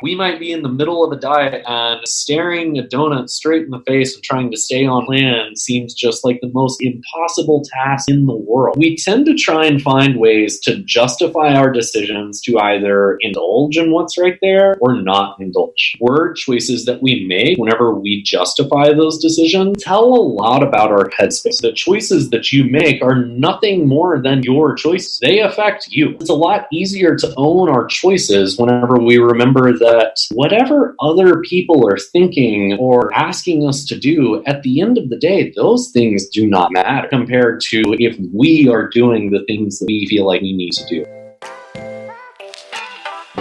We might be in the middle of a diet and staring a donut straight in the face and trying to stay on plan seems just like the most impossible task in the world. We tend to try and find ways to justify our decisions to either indulge in what's right there or not indulge. Word choices that we make whenever we justify those decisions tell a lot about our headspace. The choices that you make are nothing more than your choices. They affect you. It's a lot easier to own our choices whenever we remember that whatever other people are thinking or asking us to do, at the end of the day, those things do not matter compared to if we are doing the things that we feel like we need to do.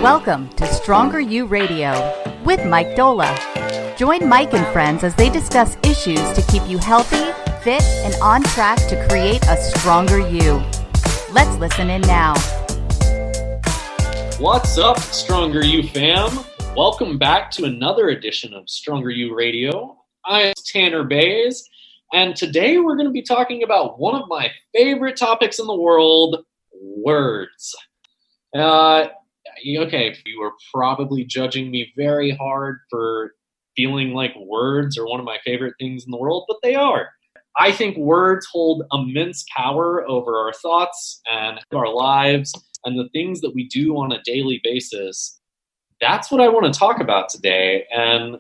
Welcome to Stronger You Radio with Mike Dola. Join Mike and friends as they discuss issues to keep you healthy, fit, and on track to create a stronger you. Let's listen in now. What's up, Stronger You fam? Welcome back to another edition of Stronger You Radio. I'm Tanner Bays, and today we're going to be talking about one of my favorite topics in the world, words. Okay, you were probably judging me very hard for feeling like words are one of my favorite things in the world, but they are. I think words hold immense power over our thoughts and our lives and the things that we do on a daily basis. That's what I want to talk about today. And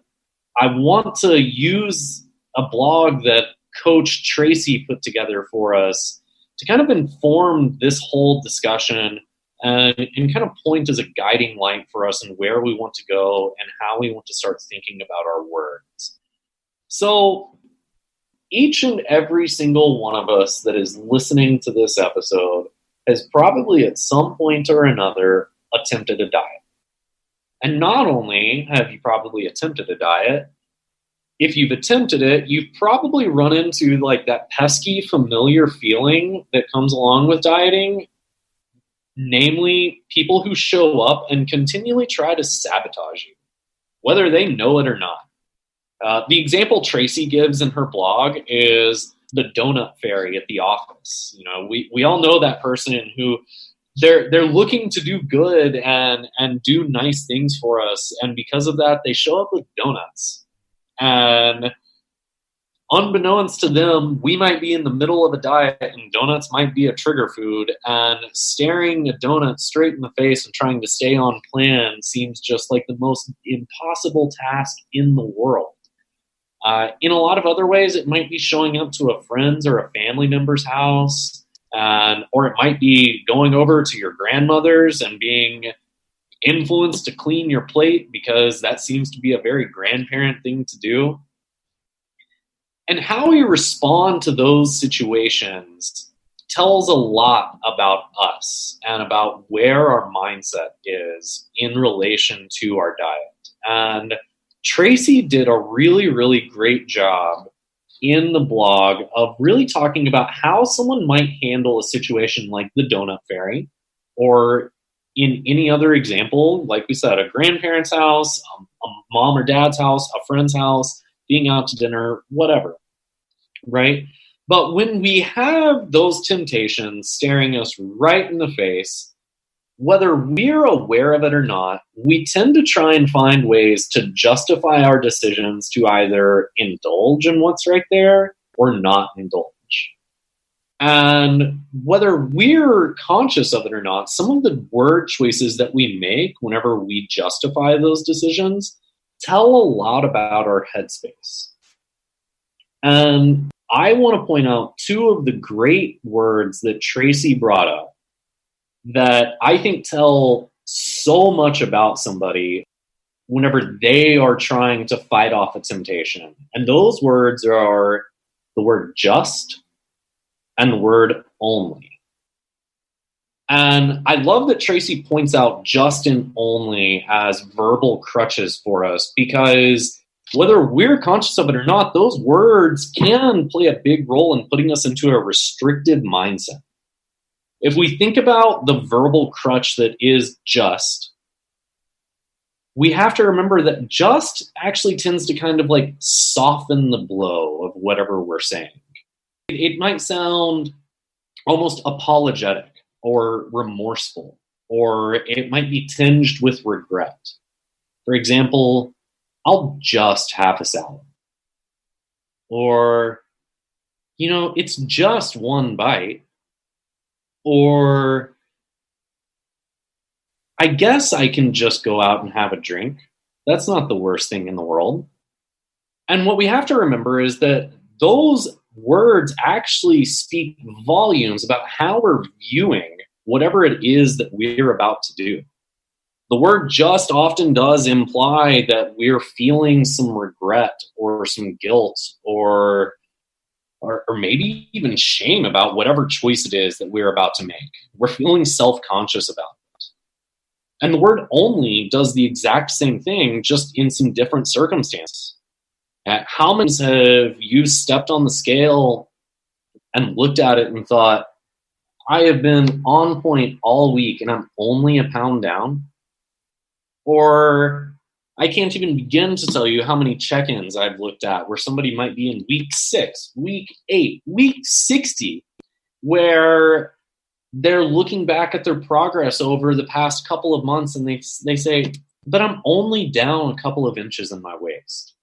I want to use a blog that Coach Tracy put together for us to kind of inform this whole discussion and kind of point as a guiding light for us and where we want to go and how we want to start thinking about our words. So each and every single one of us that is listening to this episode has probably at some point or another attempted a diet. And not only have you probably attempted a diet, if you've attempted it, you've probably run into like that pesky familiar feeling that comes along with dieting, namely people who show up and continually try to sabotage you, whether they know it or not. The example Tracy gives in her blog is the donut fairy at the office. You know, we all know that person who they're looking to do good and do nice things for us, and because of that, they show up with donuts. And unbeknownst to them, we might be in the middle of a diet and donuts might be a trigger food, and staring a donut straight in the face and trying to stay on plan seems just like the most impossible task in the world. In a lot of other ways, it might be showing up to a friend's or a family member's house, or it might be going over to your grandmother's and being influenced to clean your plate because that seems to be a very grandparent thing to do. And how we respond to those situations tells a lot about us and about where our mindset is in relation to our diet. And Tracy did a really, really great job in the blog of really talking about how someone might handle a situation like the donut fairy, or in any other example, like we said, a grandparent's house, a mom or dad's house, a friend's house, being out to dinner, whatever, right? But when we have those temptations staring us right in the face, whether we're aware of it or not, we tend to try and find ways to justify our decisions to either indulge in what's right there or not indulge. And whether we're conscious of it or not, some of the word choices that we make whenever we justify those decisions tell a lot about our headspace. And I want to point out two of the great words that Tracy brought up that I think tell so much about somebody whenever they are trying to fight off a temptation. And those words are the word just and the word only. And I love that Tracy points out just and only as verbal crutches for us, because whether we're conscious of it or not, those words can play a big role in putting us into a restrictive mindset. If we think about the verbal crutch that is just, we have to remember that just actually tends to kind of like soften the blow of whatever we're saying. It might sound almost apologetic or remorseful, or it might be tinged with regret. For example, I'll just have a salad. Or, it's just one bite. Or, I guess I can just go out and have a drink. That's not the worst thing in the world. And what we have to remember is that those words actually speak volumes about how we're viewing whatever it is that we're about to do. The word just often does imply that we're feeling some regret or some guilt or maybe even shame about whatever choice it is that we're about to make. We're feeling self-conscious about it. And the word only does the exact same thing, just in some different circumstances. How many have you stepped on the scale and looked at it and thought, I have been on point all week and I'm only a pound down? Or I can't even begin to tell you how many check-ins I've looked at where somebody might be in week 6, week 8, week 60, where they're looking back at their progress over the past couple of months and they say, but I'm only down a couple of inches in my waist.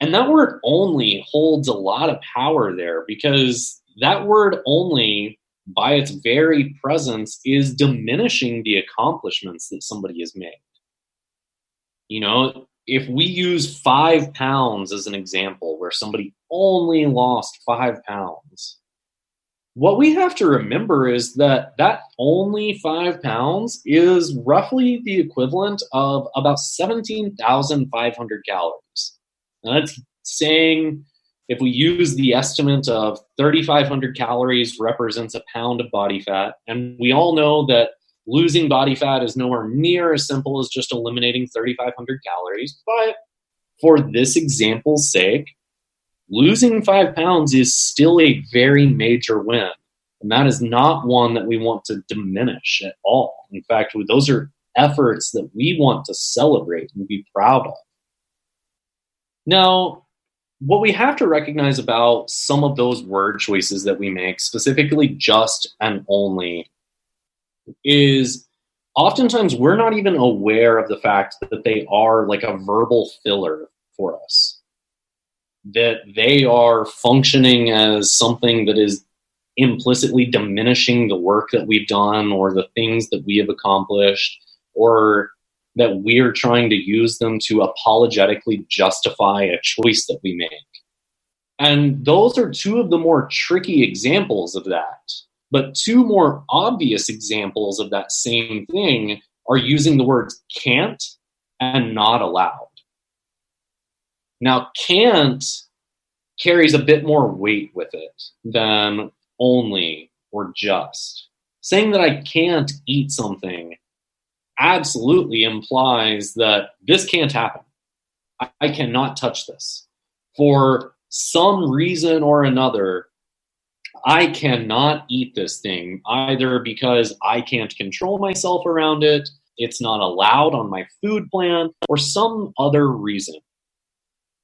And that word only holds a lot of power there, because that word only, by its very presence, is diminishing the accomplishments that somebody has made. If we use 5 pounds as an example, where somebody only lost 5 pounds, what we have to remember is that only 5 pounds is roughly the equivalent of about 17,500 calories. Now that's saying, if we use the estimate of 3,500 calories represents a pound of body fat, and we all know that losing body fat is nowhere near as simple as just eliminating 3,500 calories, but for this example's sake, losing 5 pounds is still a very major win. And that is not one that we want to diminish at all. In fact, those are efforts that we want to celebrate and be proud of. Now, what we have to recognize about some of those word choices that we make, specifically just and only, is oftentimes we're not even aware of the fact that they are like a verbal filler for us. That they are functioning as something that is implicitly diminishing the work that we've done or the things that we have accomplished, or that we're trying to use them to apologetically justify a choice that we make. And those are two of the more tricky examples of that. But two more obvious examples of that same thing are using the words can't and not allowed. Now, can't carries a bit more weight with it than only or just. Saying that I can't eat something absolutely implies that this can't happen. I cannot touch this. For some reason or another, I cannot eat this thing, either because I can't control myself around it, it's not allowed on my food plan, or some other reason.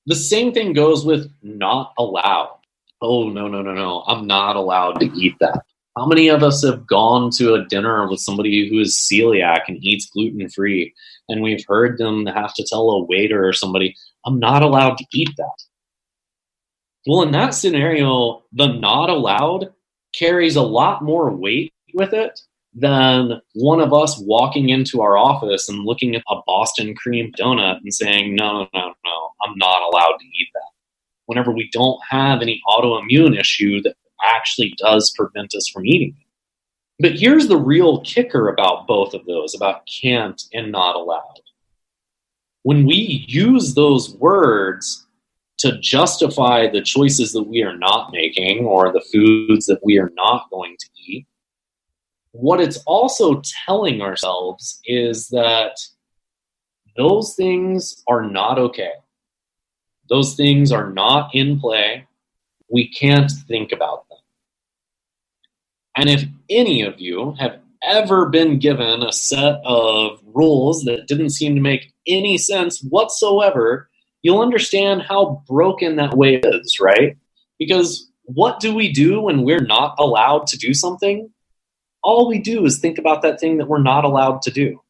The same thing goes with not allowed. Oh, no, I'm not allowed to eat that. How many of us have gone to a dinner with somebody who is celiac and eats gluten-free, and we've heard them have to tell a waiter or somebody, I'm not allowed to eat that? Well, in that scenario, the not allowed carries a lot more weight with it than one of us walking into our office and looking at a Boston cream donut and saying, no, I'm not allowed to eat that. Whenever we don't have any autoimmune issue that actually does prevent us from eating it. But here's the real kicker about both of those, about can't and not allowed. When we use those words to justify the choices that we are not making or the foods that we are not going to eat, what it's also telling ourselves is that those things are not okay. Those things are not in play. We can't think about them. And if any of you have ever been given a set of rules that didn't seem to make any sense whatsoever, you'll understand how broken that way is, right? Because what do we do when we're not allowed to do something? All we do is think about that thing that we're not allowed to do.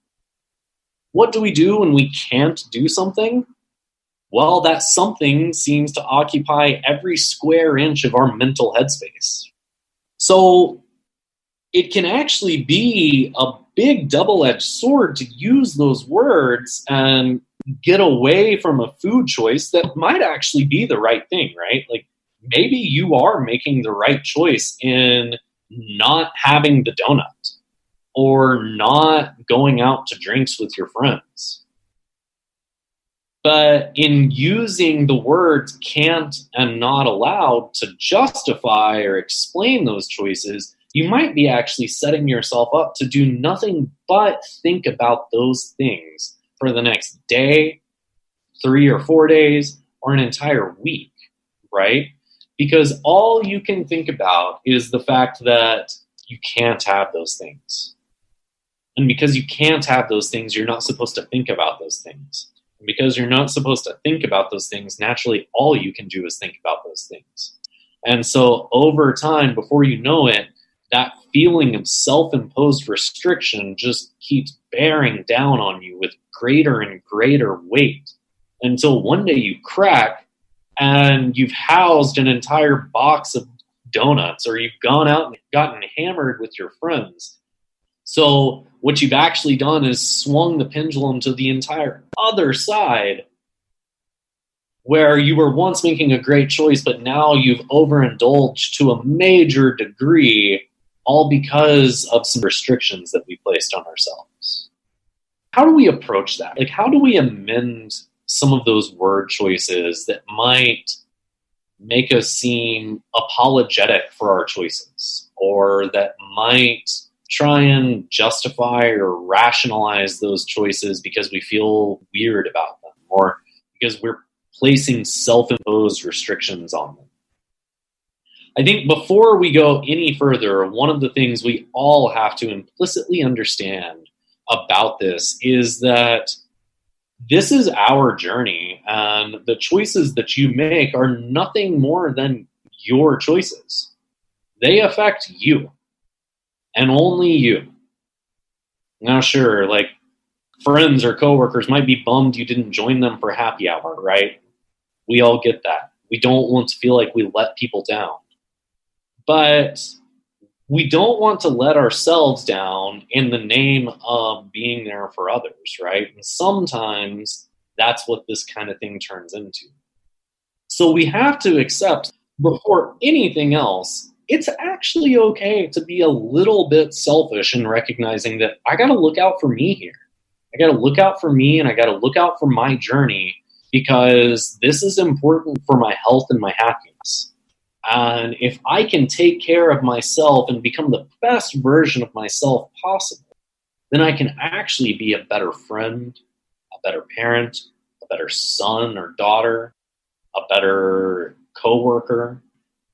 What do we do when we can't do something? Well, that something seems to occupy every square inch of our mental headspace. So it can actually be a big double-edged sword to use those words and get away from a food choice that might actually be the right thing, right? Like maybe you are making the right choice in not having the donut or not going out to drinks with your friends. But in using the words can't and not allowed to justify or explain those choices, you might be actually setting yourself up to do nothing but think about those things for the next day, 3 or 4 days, or an entire week, right? Because all you can think about is the fact that you can't have those things. And because you can't have those things, you're not supposed to think about those things. And because you're not supposed to think about those things, naturally, all you can do is think about those things. And so over time, before you know it, that feeling of self-imposed restriction just keeps bearing down on you with greater and greater weight until one day you crack and you've housed an entire box of donuts, or you've gone out and gotten hammered with your friends. So what you've actually done is swung the pendulum to the entire other side, where you were once making a great choice, but now you've overindulged to a major degree, all because of some restrictions that we placed on ourselves. How do we approach that? Like, how do we amend some of those word choices that might make us seem apologetic for our choices, or that might try and justify or rationalize those choices because we feel weird about them, or because we're placing self-imposed restrictions on them? I think before we go any further, one of the things we all have to implicitly understand about this is that this is our journey, and the choices that you make are nothing more than your choices. They affect you, and only you. Now, sure, like friends or coworkers might be bummed you didn't join them for happy hour, right? We all get that. We don't want to feel like we let people down. But we don't want to let ourselves down in the name of being there for others, right? And sometimes that's what this kind of thing turns into. So we have to accept, before anything else, it's actually okay to be a little bit selfish in recognizing that I got to look out for me here. I got to look out for me, and I got to look out for my journey, because this is important for my health and my happiness. And if I can take care of myself and become the best version of myself possible, then I can actually be a better friend, a better parent, a better son or daughter, a better coworker.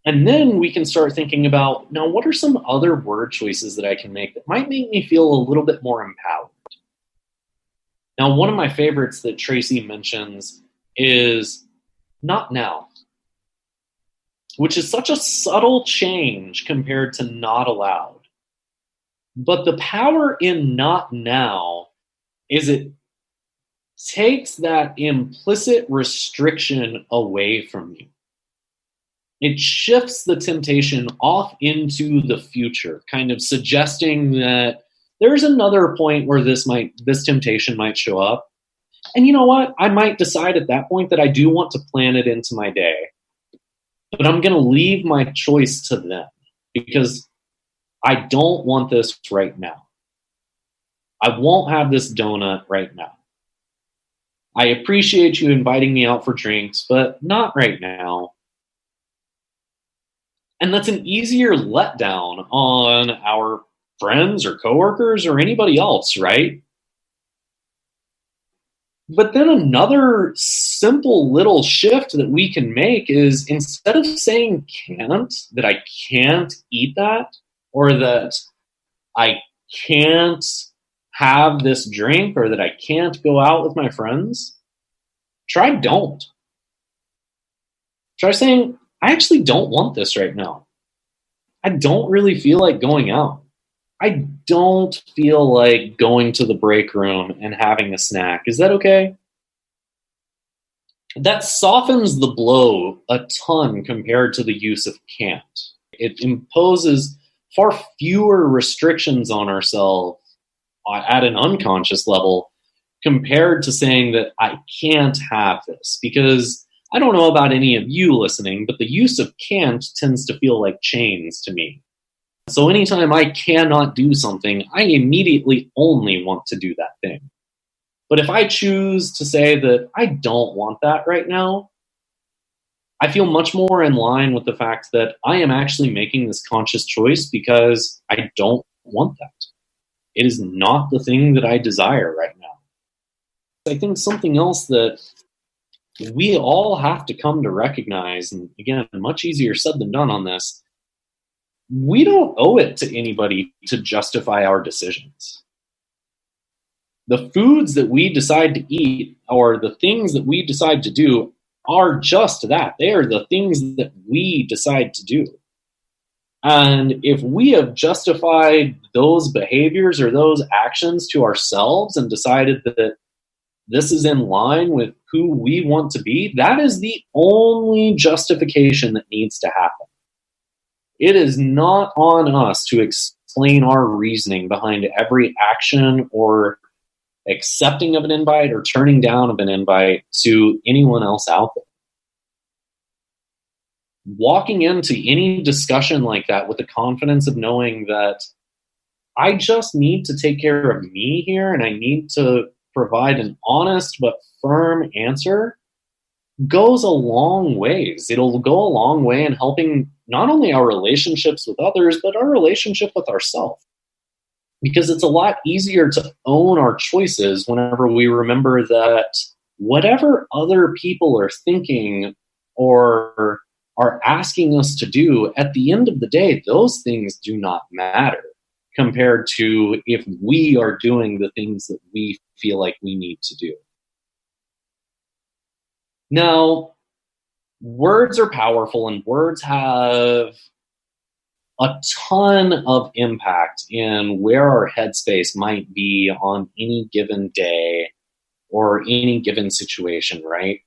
And then we can start thinking about, now, what are some other word choices that I can make that might make me feel a little bit more empowered? Now, one of my favorites that Tracy mentions is not now, which is such a subtle change compared to not allowed. But the power in not now is it takes that implicit restriction away from you. It shifts the temptation off into the future, kind of suggesting that there's another point where this temptation might show up. And you know what? I might decide at that point that I do want to plan it into my day. But I'm going to leave my choice to them, because I don't want this right now. I won't have this donut right now. I appreciate you inviting me out for drinks, but not right now. And that's an easier letdown on our friends or coworkers or anybody else, right? But then another simple little shift that we can make is, instead of saying that I can't eat that, or that I can't have this drink, or that I can't go out with my friends, try don't. Try saying, I actually don't want this right now. I don't really feel like going out. I don't feel like going to the break room and having a snack. Is that okay? That softens the blow a ton compared to the use of can't. It imposes far fewer restrictions on ourselves at an unconscious level compared to saying that I can't have this. Because I don't know about any of you listening, but the use of can't tends to feel like chains to me. So anytime I cannot do something, I immediately only want to do that thing. But if I choose to say that I don't want that right now, I feel much more in line with the fact that I am actually making this conscious choice because I don't want that. It is not the thing that I desire right now. I think something else that we all have to come to recognize, and again, much easier said than done on this, we don't owe it to anybody to justify our decisions. The foods that we decide to eat or the things that we decide to do are just that. They are the things that we decide to do. And if we have justified those behaviors or those actions to ourselves and decided that this is in line with who we want to be, that is the only justification that needs to happen. It is not on us to explain our reasoning behind every action or accepting of an invite or turning down of an invite to anyone else out there. Walking into any discussion like that with the confidence of knowing that I just need to take care of me here and I need to provide an honest but firm answer goes a long ways. It'll go a long way in helping not only our relationships with others, but our relationship with ourselves. Because it's a lot easier to own our choices whenever we remember that whatever other people are thinking or are asking us to do, at the end of the day, those things do not matter compared to if we are doing the things that we feel like we need to do. Now, words are powerful and words have a ton of impact in where our headspace might be on any given day or any given situation, right?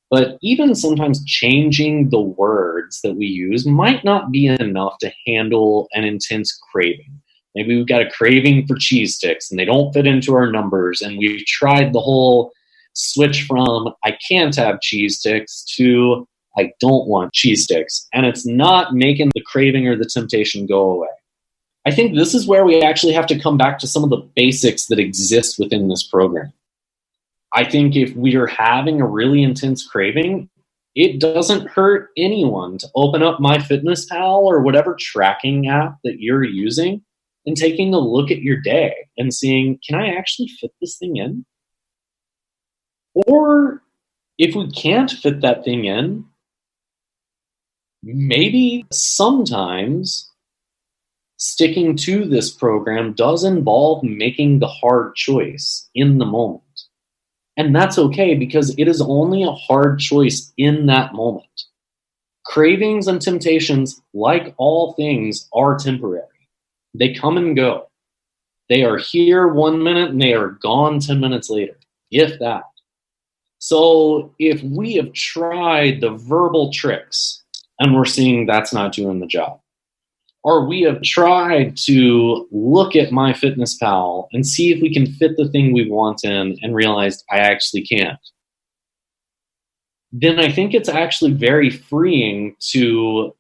But even sometimes changing the words that we use might not be enough to handle an intense craving. Maybe we've got a craving for cheese sticks and they don't fit into our numbers, and we've tried the whole switch from I can't have cheese sticks to I don't want cheese sticks, and it's not making the craving or the temptation go away. I think this is where we actually have to come back to some of the basics that exist within this program. I think if we are having a really intense craving, it doesn't hurt anyone to open up MyFitnessPal or whatever tracking app that you're using and taking a look at your day and seeing, can I actually fit this thing in? Or if we can't fit that thing in, maybe sometimes sticking to this program does involve making the hard choice in the moment. And that's okay because it is only a hard choice in that moment. Cravings and temptations, like all things, are temporary. They come and go. They are here 1 minute and they are gone 10 minutes later, if that. So if we have tried the verbal tricks and we're seeing that's not doing the job, or we have tried to look at MyFitnessPal and see if we can fit the thing we want in and realized I actually can't, then I think it's actually very freeing to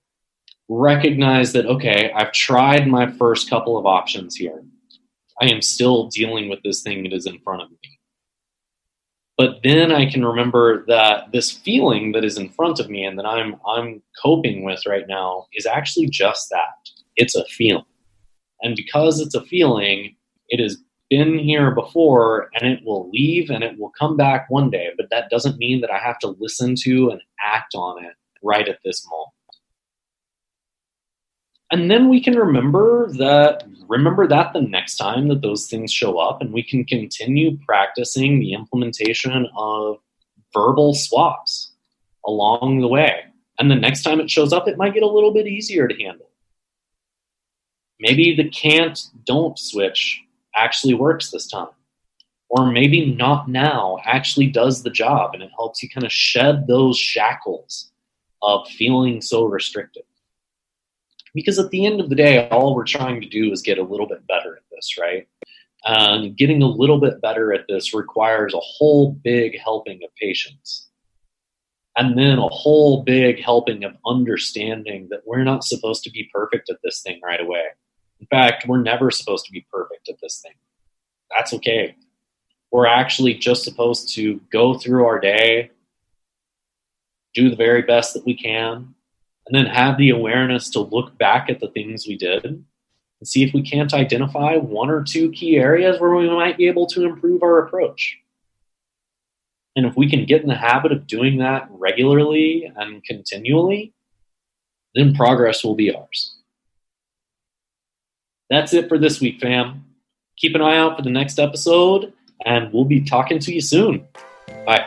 recognize that, okay, I've tried my first couple of options here. I am still dealing with this thing that is in front of me. But then I can remember that this feeling that is in front of me and that I'm coping with right now is actually just that. It's a feeling. And because it's a feeling, it has been here before and it will leave and it will come back one day. But that doesn't mean that I have to listen to and act on it right at this moment. And then we can remember that the next time that those things show up, and we can continue practicing the implementation of verbal swaps along the way. And the next time it shows up, it might get a little bit easier to handle. Maybe the can't, don't switch actually works this time. Or maybe not now actually does the job, and it helps you kind of shed those shackles of feeling so restricted. Because at the end of the day, all we're trying to do is get a little bit better at this, right? And getting a little bit better at this requires a whole big helping of patience. And then a whole big helping of understanding that we're not supposed to be perfect at this thing right away. In fact, we're never supposed to be perfect at this thing. That's okay. We're actually just supposed to go through our day, do the very best that we can, and then have the awareness to look back at the things we did and see if we can't identify one or two key areas where we might be able to improve our approach. And if we can get in the habit of doing that regularly and continually, then progress will be ours. That's it for this week, fam. Keep an eye out for the next episode, and we'll be talking to you soon. Bye.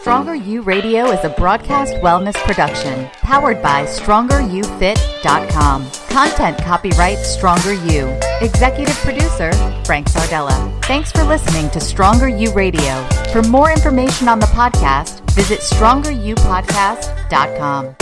Stronger You Radio is a broadcast wellness production powered by StrongerUFit.com. Content copyright Stronger You. Executive producer Frank Sardella. Thanks for listening to Stronger You Radio. For more information on the podcast, visit StrongerUPodcast.com.